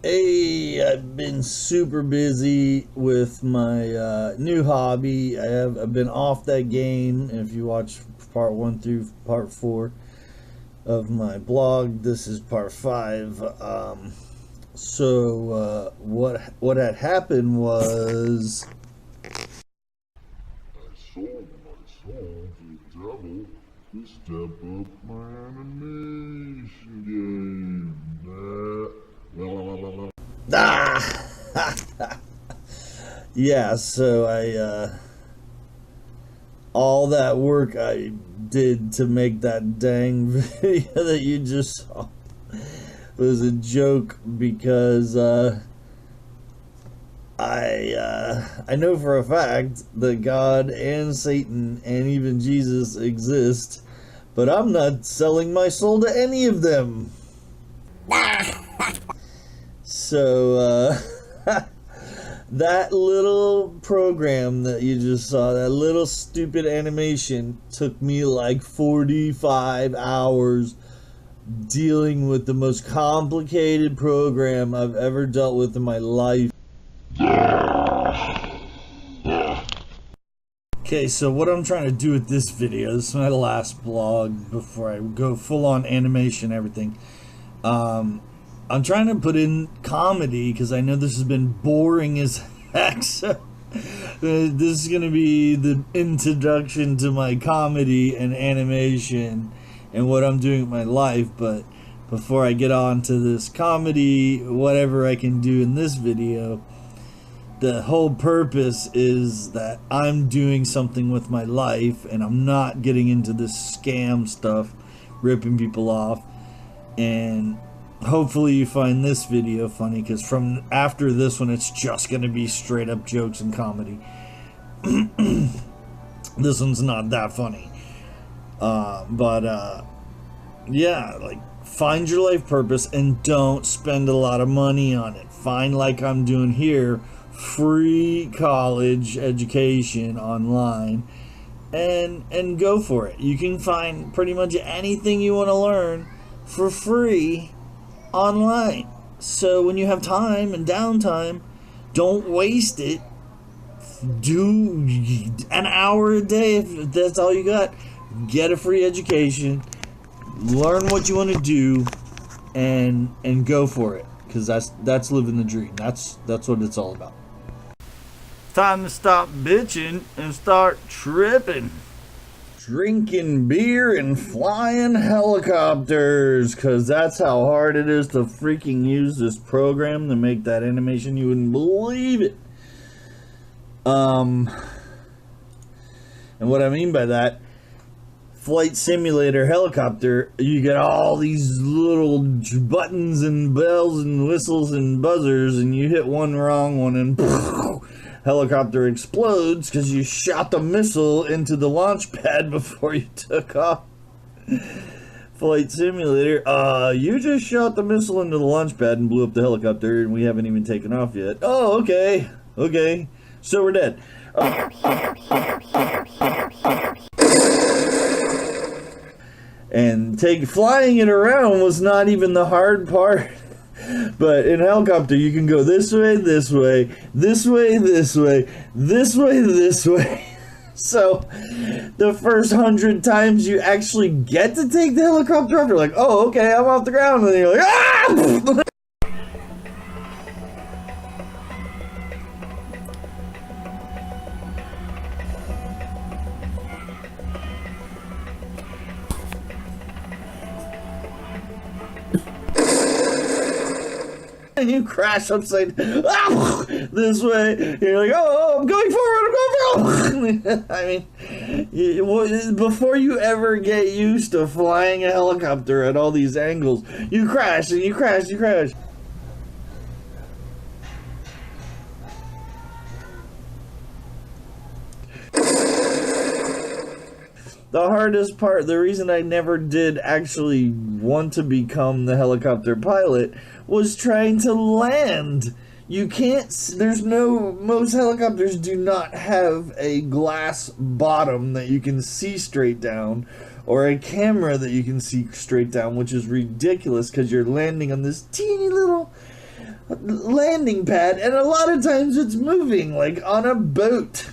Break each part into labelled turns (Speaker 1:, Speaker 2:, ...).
Speaker 1: Hey, I've been super busy with my new hobby. I've been off that game. If you watch part one through part four of my blog, this is part five. What had happened was
Speaker 2: Sold my soul to the devil to step up my animation game.
Speaker 1: ah, yeah. So all that work I did to make that dang video that you just saw was a joke because I know for a fact that God and Satan and even Jesus exist, but I'm not selling my soul to any of them. So that little program that you just saw, that little stupid animation, took me like 45 hours dealing with the most complicated program I've ever dealt with in my life. Okay, so what I'm trying to do with this video, this is my last blog before I go full on animation and everything. I'm trying to put in comedy because I know this has been boring as heck. So this is going to be the introduction to my comedy and animation and what I'm doing with my life. But before I get on to this comedy, whatever I can do in this video, the whole purpose is that I'm doing something with my life and I'm not getting into this scam stuff, ripping people off. And hopefully you find this video funny, because from after this one it's just going to be straight up jokes and comedy. This one's not that funny. Yeah, like, find your life purpose and don't spend a lot of money on it. Find, like I'm doing here, free college education online and go for it. You can find pretty much anything you want to learn for free online. So when you have time and downtime, don't waste it. Do an hour a day if that's all you got. Get a free education, learn what you want to do, and go for it, because that's living the dream. That's what it's all about. Time to stop bitching and start tripping. Drinking beer and flying helicopters, because that's how hard it is to freaking use this program to make that animation. You wouldn't believe it. And what I mean by that, flight simulator helicopter, you get all these little buttons and bells and whistles and buzzers, and you hit one wrong one and helicopter explodes because you shot the missile into the launch pad before you took off. Flight simulator, you just shot the missile into the launch pad and blew up the helicopter, and we haven't even taken off yet. Oh, okay, so we're dead. And flying it around was not even the hard part. But in helicopter, you can go this way, this way, this way, this way, this way, this way. So the first 100 times you actually get to take the helicopter off, you're like, oh, okay, I'm off the ground. And then you're like, ah! And you crash upside this way. You're like, oh, I'm going forward. I mean, before you ever get used to flying a helicopter at all these angles, you crash and you crash, you crash. The hardest part, the reason I never did actually want to become the helicopter pilot, was trying to land. You can't, most helicopters do not have a glass bottom that you can see straight down, or a camera that you can see straight down, which is ridiculous because you're landing on this teeny little landing pad, and a lot of times it's moving, like on a boat.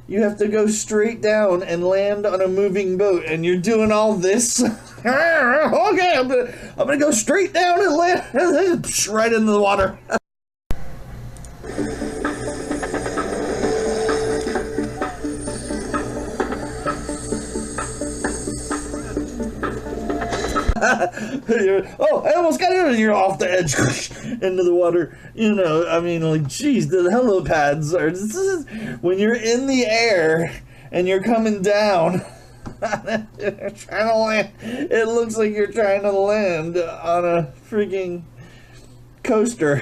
Speaker 1: You have to go straight down and land on a moving boat, and you're doing all this. Okay, I'm gonna go straight down and land right into the water. Oh, I almost got it, and you're off the edge into the water. You know, I mean, like, geez, the helipads are. This is, when you're in the air and you're coming down, trying to land. It looks like you're trying to land on a freaking coaster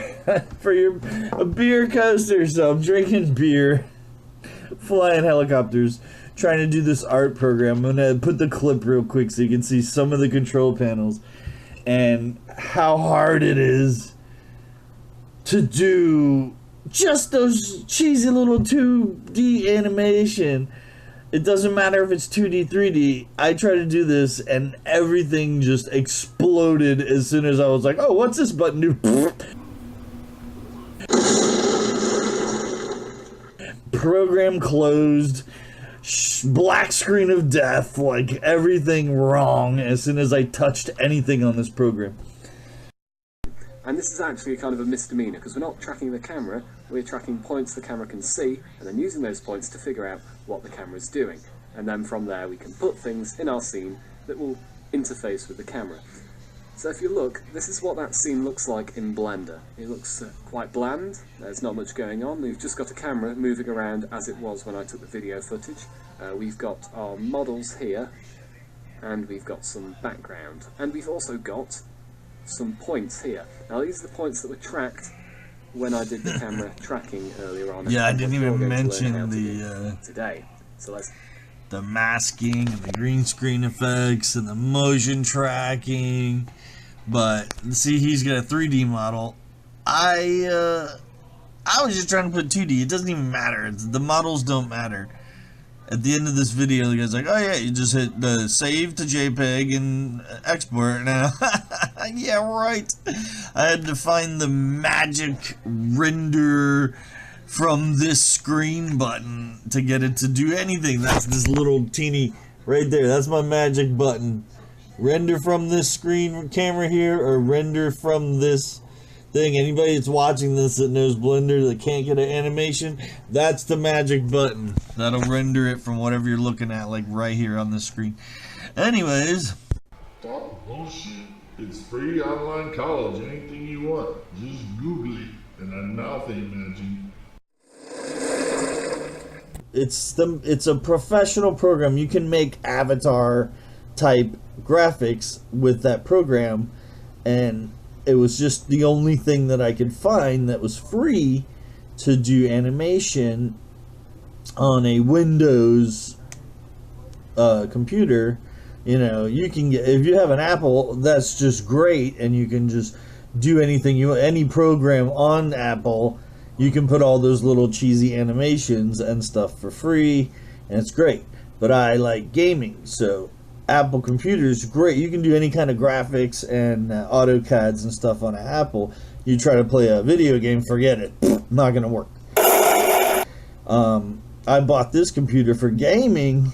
Speaker 1: for a beer coaster. So I'm drinking beer, flying helicopters, trying to do this art program. I'm gonna put the clip real quick so you can see some of the control panels and how hard it is to do just those cheesy little 2D animation. It doesn't matter if it's 2D, 3D. I try to do this and everything just exploded as soon as I was like, oh, what's this button do? Program closed. Black screen of death, like everything wrong as soon as I touched anything on this program.
Speaker 3: And this is actually kind of a misdemeanor, because we're not tracking the camera, we're tracking points the camera can see, and then using those points to figure out what the camera is doing. And then from there we can put things in our scene that will interface with the camera. So if you look, this is what that scene looks like in Blender. It looks quite bland, there's not much going on, we've just got a camera moving around as it was when I took the video footage. We've got our models here, and we've got some background, and we've also got some points here. Now these are the points that were tracked when I did the camera tracking earlier on.
Speaker 1: Yeah, I didn't even mention the
Speaker 3: today. So let's
Speaker 1: the masking and the green screen effects and the motion tracking. But see, he's got a 3D model. I was just trying to put 2D. It doesn't even matter. The models don't matter. At the end of this video, the guy's like, oh yeah, you just hit the save to JPEG and export now. Yeah, right. I had to find the magic render from this screen button to get it to do anything. That's this little teeny right there. That's my magic button. Render from this screen camera here, or render from this thing. Anybody that's watching this that knows Blender that can't get an animation, that's the magic button. That'll render it from whatever you're looking at, like right here on the screen. Anyways.
Speaker 2: Stop bullshit. It's free online college. Anything you want. Just Google it. And I'm not imagine.
Speaker 1: It's a professional program. You can make avatar type graphics with that program, and it was just the only thing that I could find that was free to do animation on a Windows computer. You know, you can get, if you have an Apple, that's just great, and you can just do anything you want. Any program on Apple, you can put all those little cheesy animations and stuff for free, and it's great. But I like gaming, so Apple computers, great. You can do any kind of graphics and AutoCADs and stuff on an Apple. You try to play a video game, forget it. Not gonna work. I bought this computer for gaming.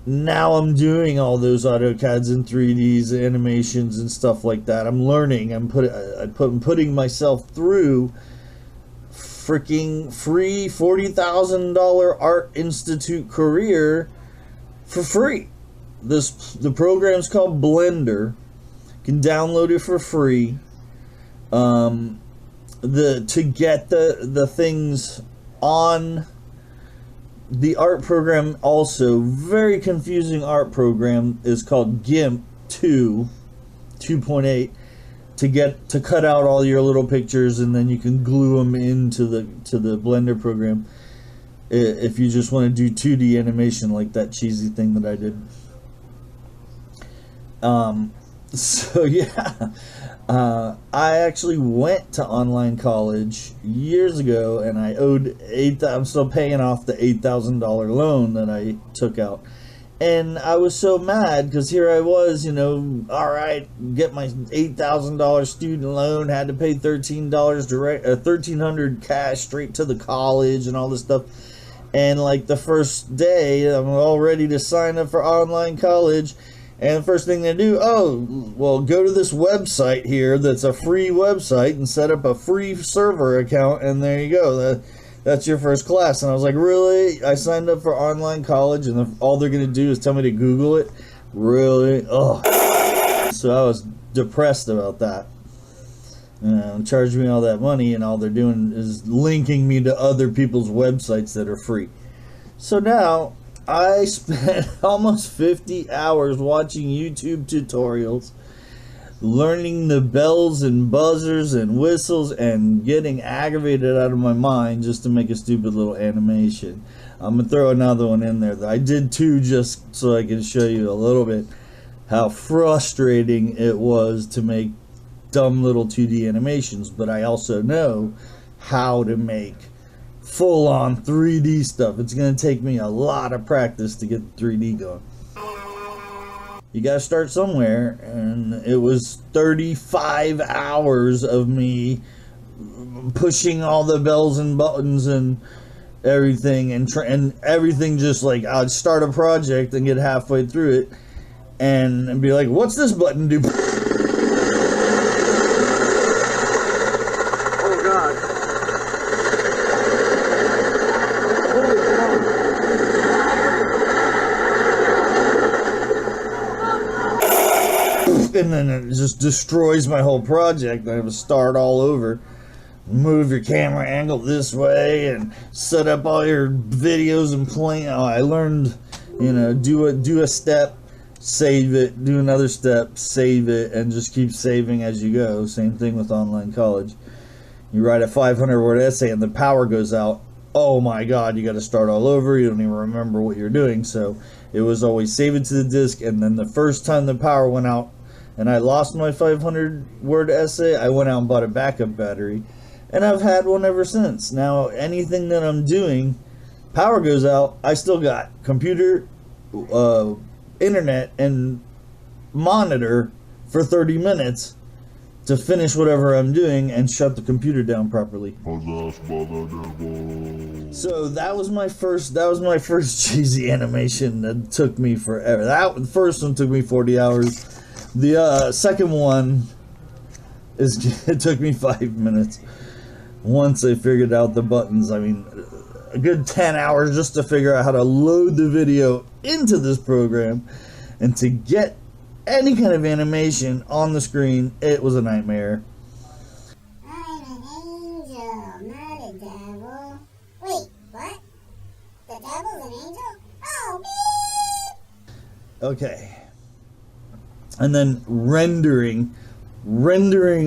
Speaker 1: Now I'm doing all those AutoCADs and 3Ds, animations and stuff like that. I'm learning. I'm putting myself through freaking free $40,000 Art Institute career for free. The program's called Blender. You can download it for free. To get the things on the art program, also very confusing art program, is called GIMP 2.8, to cut out all your little pictures, and then you can glue them into the Blender program if you just want to do 2D animation like that cheesy thing that I did. So yeah, I actually went to online college years ago, and I owed I'm still paying off the $8,000 loan that I took out, And I was so mad because here I was, you know, all right, get my $8,000 student loan, had to pay $13 direct, $1,300 cash straight to the college and all this stuff. And like the first day, I'm all ready to sign up for online college. And the first thing they do, oh, well, go to this website here that's a free website and set up a free server account, and there you go. That's your first class. And I was like, really? I signed up for online college, and all they're going to do is tell me to Google it? Really? Oh. So I was depressed about that. Charge me all that money, and all they're doing is linking me to other people's websites that are free. So now I spent almost 50 hours watching YouTube tutorials, learning the bells and buzzers and whistles, and getting aggravated out of my mind just to make a stupid little animation. I'm gonna throw another one in there. I did two just so I can show you a little bit how frustrating it was to make dumb little 2D animations, but I also know how to make full-on 3D stuff. It's gonna take me a lot of practice to get the 3D going. You gotta start somewhere, and it was 35 hours of me pushing all the bells and buttons and everything, and everything, just like I'd start a project and get halfway through it and be like, what's this button do?
Speaker 3: Oh God.
Speaker 1: And then it just destroys my whole project. I have to start all over. Move your camera angle this way and set up all your videos and play. Oh, I learned, you know, do a step, save it, do another step, save it, and just keep saving as you go. Same thing with online college. You write a 500-word essay and the power goes out. Oh my God, you got to start all over. You don't even remember what you're doing. So it was always save it to the disk, and then the first time the power went out and I lost my 500-word essay, I went out and bought a backup battery, and I've had one ever since. Now anything that I'm doing, power goes out, I still got computer, internet, and monitor for 30 minutes to finish whatever I'm doing and shut the computer down properly. So that was my first cheesy animation that took me forever. The first one took me 40 hours. The second one it took me 5 minutes. Once I figured out the buttons, I mean, a good 10 hours just to figure out how to load the video into this program, and to get any kind of animation on the screen, it was a nightmare.
Speaker 4: I'm an angel, not a devil. Wait, what? The devil's an angel? Oh, beep!
Speaker 1: Okay. And then rendering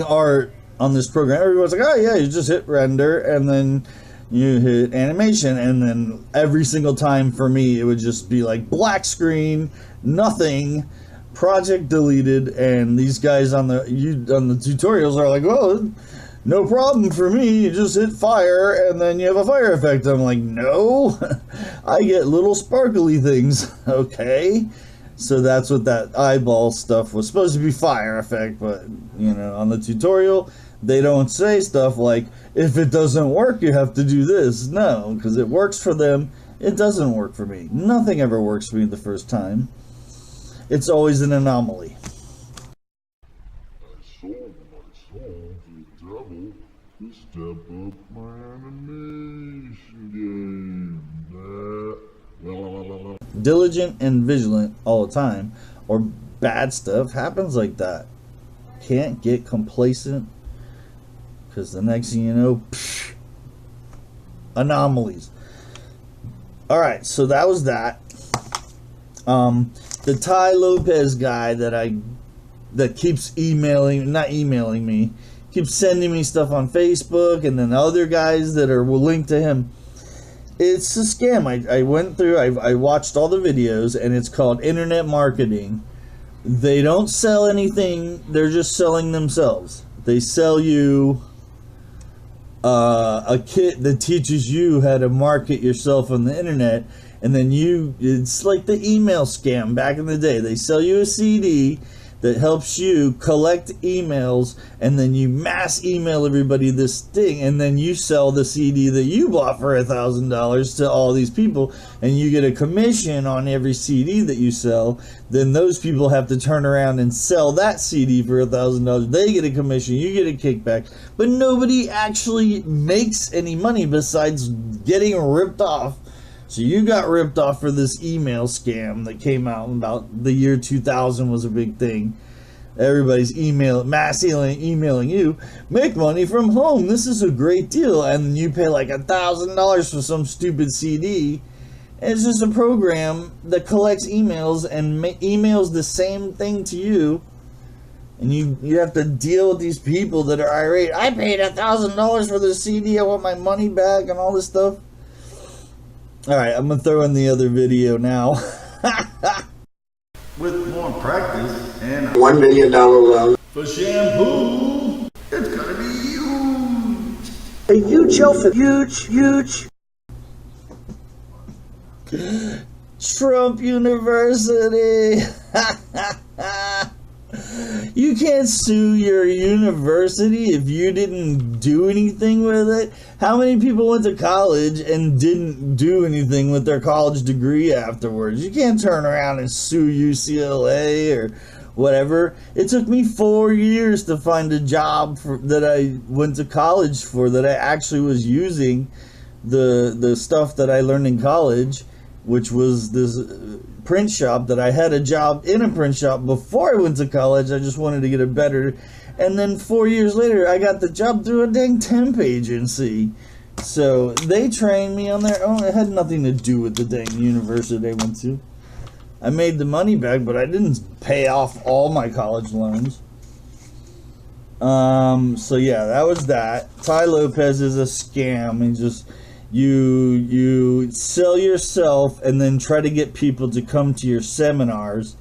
Speaker 1: art on this program. Everyone's like, oh yeah, you just hit render, and then you hit animation, and then every single time for me it would just be like black screen, nothing, project deleted, and these guys on the tutorials are like, oh, no problem for me, you just hit fire and then you have a fire effect. I'm like, no, I get little sparkly things. Okay, so that's what that eyeball stuff was supposed to be, fire effect, but you know, on the tutorial they don't say stuff like, if it doesn't work you have to do this. No, because it works for them, it doesn't work for me. Nothing ever works for me the first time. It's always an anomaly.
Speaker 2: I sold my soul to the devil to step up my animation game.
Speaker 1: Diligent and vigilant all the time, or bad stuff happens like that. Can't get complacent, because the next thing you know, anomalies. Alright, so that was that. The Ty Lopez guy that keeps emailing me, keeps sending me stuff on Facebook, and then other guys that are linked to him. It's a scam. I went through, I watched all the videos, and it's called internet marketing. They don't sell anything, they're just selling themselves. They sell you a kit that teaches you how to market yourself on the internet, And then it's like the email scam back in the day. They sell you a CD that helps you collect emails, and then you mass email everybody this thing, and then you sell the CD that you bought for $1,000 to all these people, and you get a commission on every CD that you sell. Then those people have to turn around and sell that CD for $1,000. They get a commission, you get a kickback, but nobody actually makes any money besides getting ripped off. So you got ripped off for this email scam that came out about the year 2000 was a big thing. Everybody's mass emailing you, make money from home. This is a great deal. And you pay like $1,000 for some stupid CD. And it's just a program that collects emails and emails the same thing to you. And you have to deal with these people that are irate. I paid $1,000 for this CD. I want my money back and all this stuff. Alright, I'm going to throw in the other video now. With more practice and
Speaker 5: $1 million loan.
Speaker 1: for shampoo, it's going to be huge.
Speaker 5: A huge elephant. Huge.
Speaker 1: Trump University. You can't sue your university if you didn't do anything with it. How many people went to college and didn't do anything with their college degree afterwards? You can't turn around and sue UCLA or whatever. It took me 4 years to find a job that I went to college for, that I actually was using the stuff that I learned in college, which was this print shop. That I had a job in a print shop before I went to college. I just wanted to get it better. And then 4 years later, I got the job through a dang temp agency. So they trained me on their own. It had nothing to do with the dang university I went to. I made the money back, but I didn't pay off all my college loans. So yeah, that was that. Tai Lopez is a scam. And just you sell yourself and then try to get people to come to your seminars,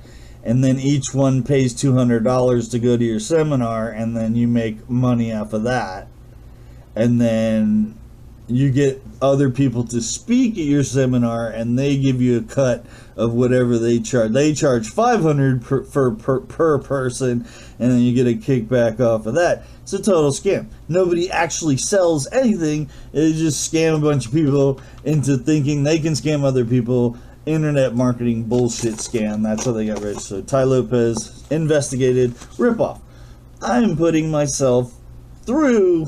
Speaker 1: and then each one pays $200 to go to your seminar, and then you make money off of that. And then you get other people to speak at your seminar, and they give you a cut of whatever they charge. They charge $500 per person, and then you get a kickback off of that. It's a total scam. Nobody actually sells anything. They just scam a bunch of people into thinking they can scam other people. Internet marketing bullshit scam. That's how they got rich. So Tai Lopez investigated ripoff. I'm putting myself through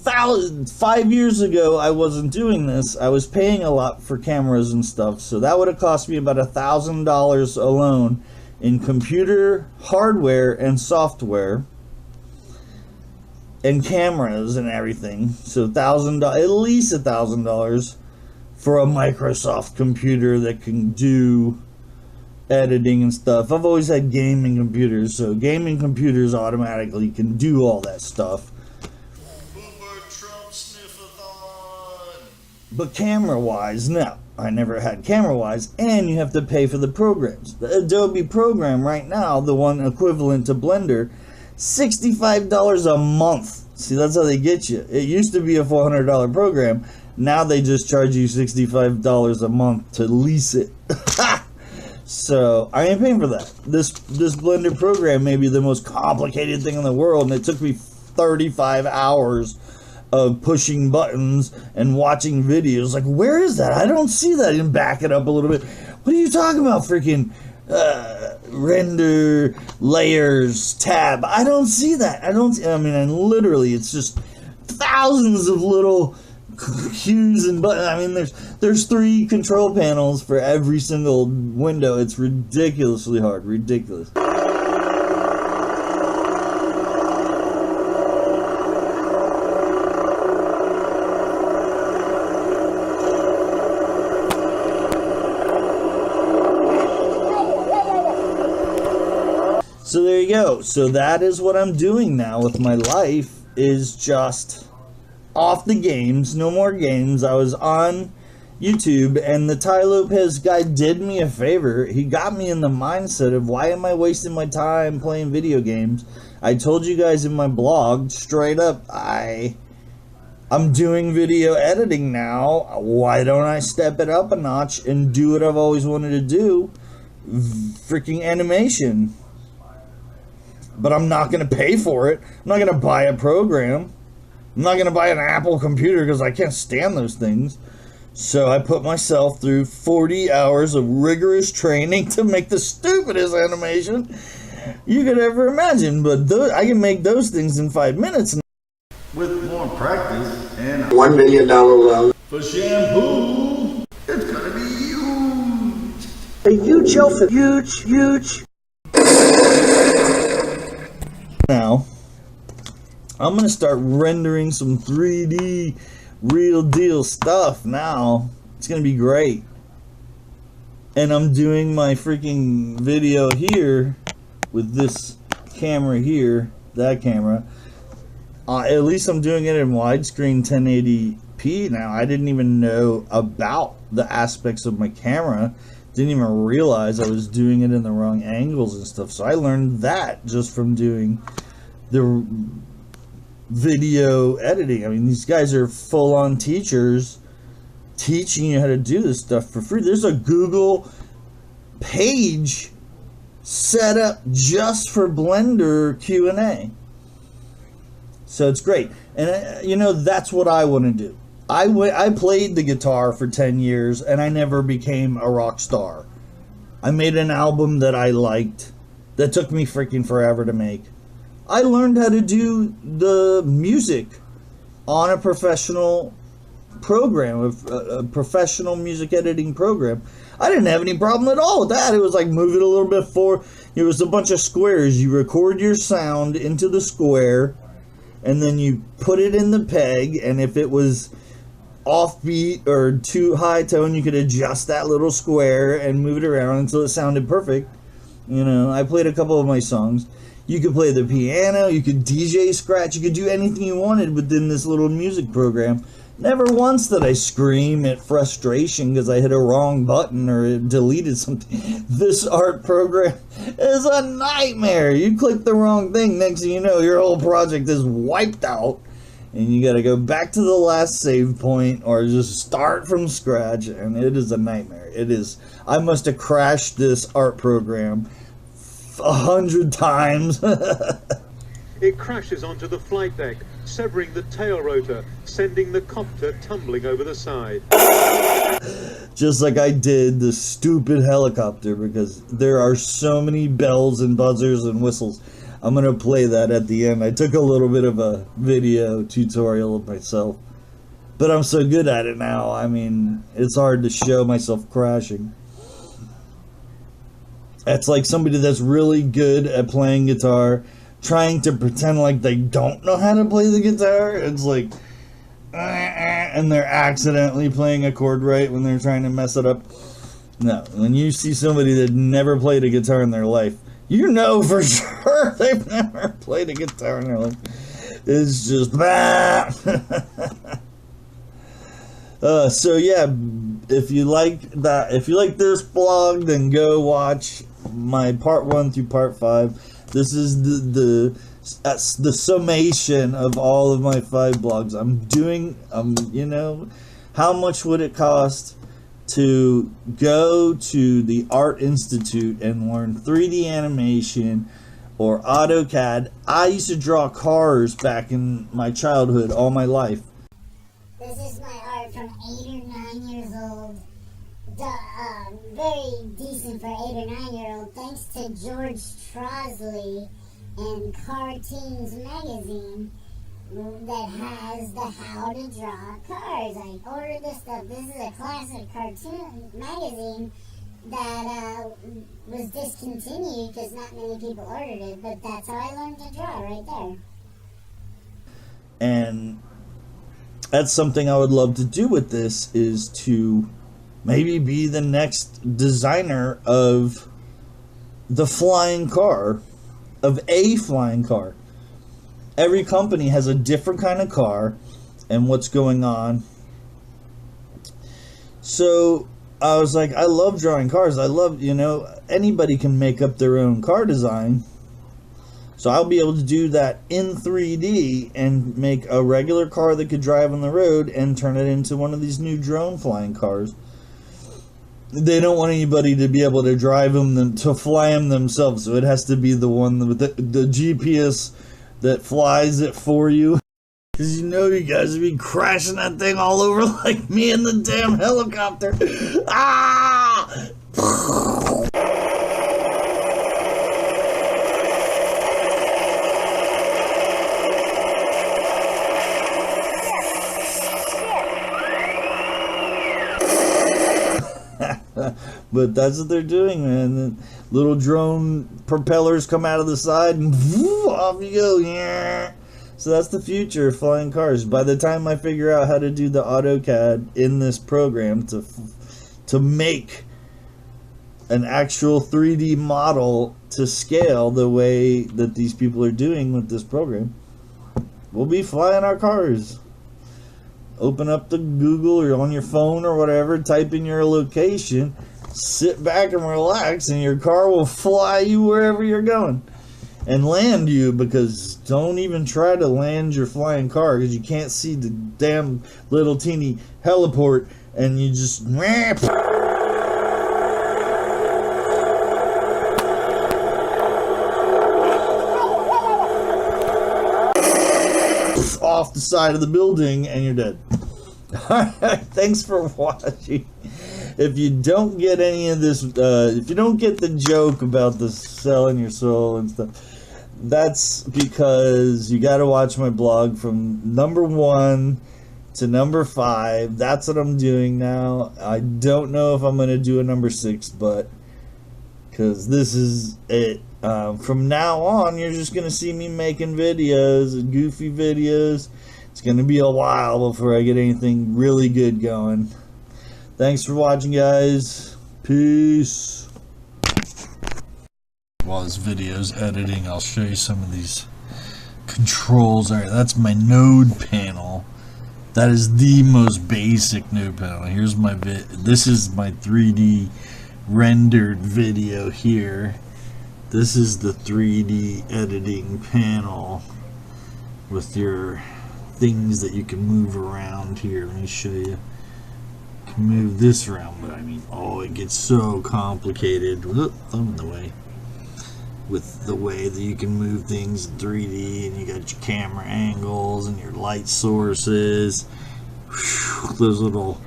Speaker 1: 5 years ago. I wasn't doing this. I was paying a lot for cameras and stuff, so that would have cost me about $1,000 alone in computer hardware and software and cameras and everything. So $1,000, at least $1,000 for a Microsoft computer that can do editing and stuff. I've always had gaming computers, so gaming computers automatically can do all that stuff. But camera-wise, no. I never had camera-wise, and you have to pay for the programs. The Adobe program right now, the one equivalent to Blender, $65 a month. See, that's how they get you. It used to be a $400 program. Now they just charge you $65 a month to lease it. So I ain't paying for that. This Blender program may be the most complicated thing in the world, and it took me 35 hours of pushing buttons and watching videos. Like, where is that? I don't see that. And back it up a little bit. What are you talking about? Freaking render layers tab. I don't see that. I mean, literally, it's just thousands of little cues and buttons. I mean, there's 3 control panels for every single window. It's ridiculously hard. Ridiculous. So there you go. So that is what I'm doing now with my life, is just off the games. No more games. I was on YouTube, and the Tai Lopez guy did me a favor. He got me in the mindset of, why am I wasting my time playing video games? I told you guys in my blog straight up, I I'm doing video editing now. Why don't I step it up a notch and do what I've always wanted to do? Freaking animation. But I'm not going to pay for it. I'm not going to buy a program. I'm not going to buy an Apple computer because I can't stand those things. So I put myself through 40 hours of rigorous training to make the stupidest animation you could ever imagine. But I can make those things in 5 minutes. With more practice and
Speaker 5: $1 million loan.
Speaker 1: for shampoo, it's going to be huge.
Speaker 5: A huge elephant. Huge.
Speaker 1: Now, I'm going to start rendering some 3D real deal stuff now. It's going to be great. And I'm doing my freaking video here with this camera here, that camera. At least I'm doing it in widescreen 1080p now. I didn't even know about the aspects of my camera. Didn't even realize I was doing it in the wrong angles and stuff. So I learned that just from doing the video editing. I mean, these guys are full-on teachers teaching you how to do this stuff for free. There's a Google page set up just for Blender Q&A. So it's great. And you know, that's what I want to do. I played the guitar for 10 years and I never became a rock star. I made an album that I liked that took me freaking forever to make. I learned how to do the music on a professional program, a professional music editing program. I didn't have any problem at all with that. It was like move it a little bit forward. It was a bunch of squares. You record your sound into the square and then you put it in the peg, and if it was offbeat or too high tone, you could adjust that little square and move it around until it sounded perfect. You know, I played a couple of my songs. You could play the piano, you could DJ scratch, you could do anything you wanted within this little music program. Never once did I scream at frustration because I hit a wrong button or it deleted something. This art program is a nightmare. You click the wrong thing, next thing you know, your whole project is wiped out. And you got to go back to the last save point or just start from scratch. And it is a nightmare. It is. I must have crashed this art program 100 times.
Speaker 6: It crashes onto the flight deck, severing the tail rotor, sending the copter tumbling over the side.
Speaker 1: Just like I did the stupid helicopter, because there are so many bells and buzzers and whistles. I'm going to play that at the end. I took a little bit of a video tutorial of myself, but I'm so good at it now. I mean, it's hard to show myself crashing. It's like somebody that's really good at playing guitar trying to pretend like they don't know how to play the guitar. It's like, and they're accidentally playing a chord right when they're trying to mess it up. No, when you see somebody that never played a guitar in their life, you know for sure they've never played a guitar in their life. It's just so yeah, if you like that, if you like this blog, then go watch my part 1 through part 5. This is the summation of all of my 5 blogs. I'm doing, you know, how much would it cost to go to the Art Institute and learn 3D animation or AutoCAD? I used to draw cars back in my childhood all my life.
Speaker 4: This is my art from 8 or 9 years old. Very decent for 8 or 9 year old, thanks to George Trosley and Cartoons magazine that has the How to Draw Cars. I ordered this stuff. This is a classic cartoon magazine that was discontinued because not many people ordered it, but that's how I learned to draw, right there.
Speaker 1: And that's something I would love to do with this, is to maybe be the next designer of the flying car, of a flying car. Every company has a different kind of car and what's going on. So I was like, I love drawing cars. I love, you know, anybody can make up their own car design. So I'll be able to do that in 3D and make a regular car that could drive on the road and turn it into one of these new drone flying cars. They don't want anybody to be able to drive them to fly them themselves, so it has to be the one with the GPS that flies it for you. Because you know you guys would be crashing that thing all over like me in the damn helicopter. Ah! But that's what they're doing, man. The little drone propellers come out of the side and whoo, off you go. Yeah. So that's the future of flying cars. By the time I figure out how to do the AutoCAD in this program to make an actual 3D model to scale the way that these people are doing with this program, we'll be flying our cars. Open up the Google or on your phone or whatever, type in your location, sit back and relax, and your car will fly you wherever you're going and land you. Because don't even try to land your flying car because you can't see the damn little teeny heliport, and you just off the side of the building and you're dead. Alright, thanks for watching. If you don't get any of this, if you don't get the joke about the selling your soul and stuff, that's because you got to watch my blog from number 1 to number 5. That's what I'm doing now. I don't know if I'm going to do a number 6, but because this is it. From now on, you're just going to see me making videos, goofy videos. It's going to be a while before I get anything really good going. Thanks for watching, guys. Peace. While this video's editing, I'll show you some of these controls. Alright, that's my node panel. That is the most basic node panel. Here's my this is my 3D rendered video here. This is the 3D editing panel with your things that you can move around here. Let me show you. You can move this around, but I mean, oh, it gets so complicated. Whoop, I'm in the way. With the way that you can move things in 3D, and you got your camera angles and your light sources. Whew, those little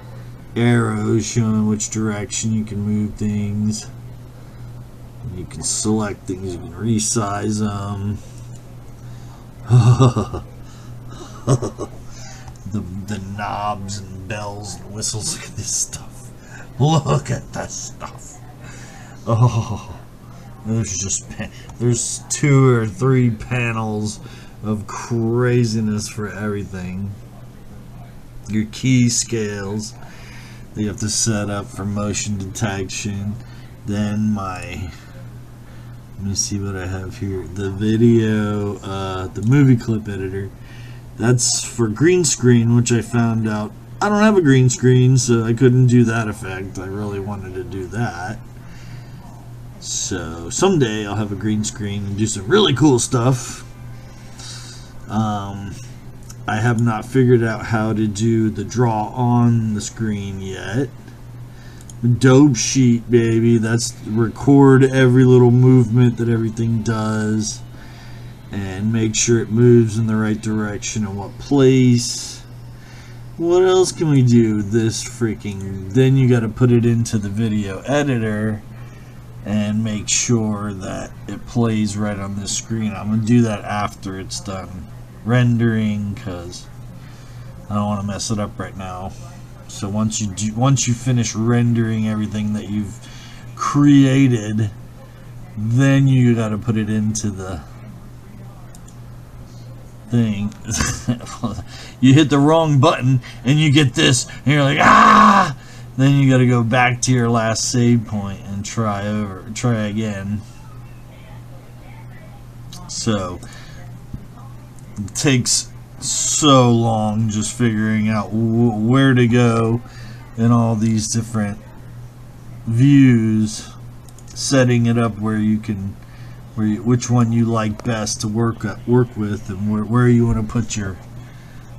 Speaker 1: arrows showing which direction you can move things. You can select things, you can resize them. the knobs and bells and whistles. Look at this stuff. Look at this stuff. Oh, there's 2 or 3 panels of craziness for everything. Your key scales that you have to set up for motion detection. Then let me see what I have here. The video, the movie clip editor. That's for green screen, which I found out I don't have a green screen, so I couldn't do that effect. I really wanted to do that. So someday I'll have a green screen and do some really cool stuff. I have not figured out how to do the draw on the screen yet. Dope sheet, baby. That's record every little movement that everything does and make sure it moves in the right direction and what place. What else can we do? This freaking, then you got to put it into the video editor and make sure that it plays right on this screen. I'm gonna do that after it's done rendering because I don't want to mess it up right now. So once you finish rendering everything that you've created, then you got to put it into the thing. You hit the wrong button and you get this and you're like, ah! Then you got to go back to your last save point and try again. So it takes so long just figuring out where to go in all these different views, setting it up where you can which one you like best to work with, and where you want to put your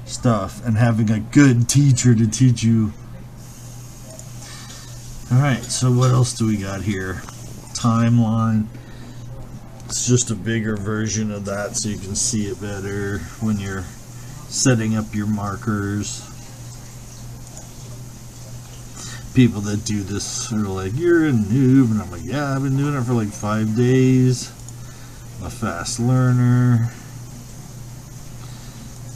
Speaker 1: stuff, and having a good teacher to teach you. Alright, so what else do we got here? Timeline. It's just a bigger version of that so you can see it better when you're setting up your markers. People that do this are like, you're a noob, and I'm like, yeah, I've been doing it for like 5 days. I'm a fast learner.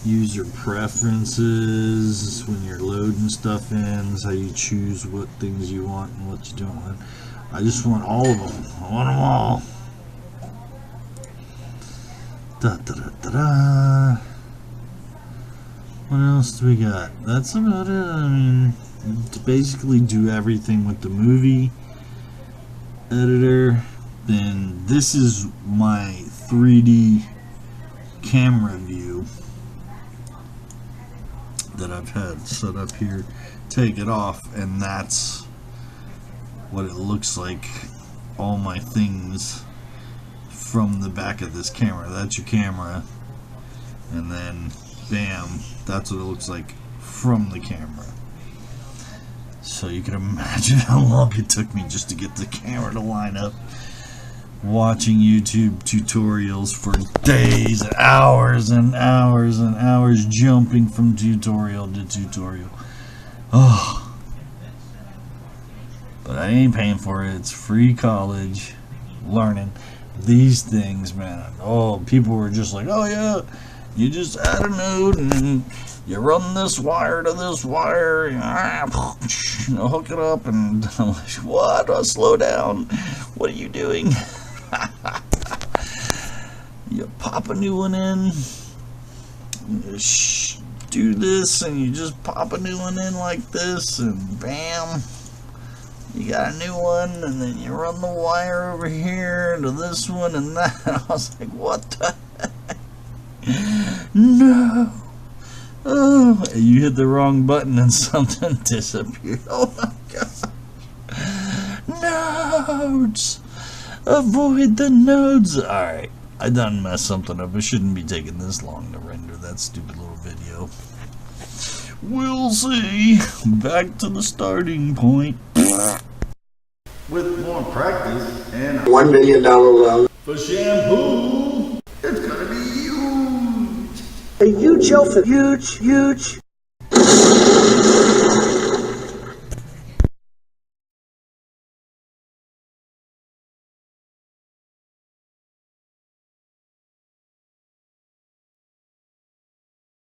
Speaker 1: User preferences, when you're loading stuff in, is how you choose what things you want and what you don't want. I just want all of them. I want them all. Da da da da da. What else do we got? That's about it. I mean, to basically do everything with the movie editor. Then this is my 3D camera view that I've had set up here. Take it off, and that's what it looks like. All my things from the back of this camera. That's your camera, and then bam, that's what it looks like from the camera. So you can imagine how long it took me just to get the camera to line up. Watching YouTube tutorials for days, hours and hours and hours, jumping from tutorial to tutorial. Oh, but I ain't paying for it. It's free college learning these things, man. Oh, people were just like, oh yeah, you just add a node and you run this wire to this wire, hook it up, and I'm like, what? Slow down. What are you doing? You pop a new one in, do this, and you just pop a new one in like this, and bam, you got a new one, and then you run the wire over here to this one and that. I was like, what the heck? No. Oh, you hit the wrong button and something disappeared. Oh my god. Nodes. Avoid the nodes. Alright, I done messed something up. It shouldn't be taking this long to render that stupid little video. We'll see. Back to the starting point. With more practice and
Speaker 5: $1 million loan.
Speaker 1: for shampoo, it's gonna be huge.
Speaker 5: A huge outfit. Huge.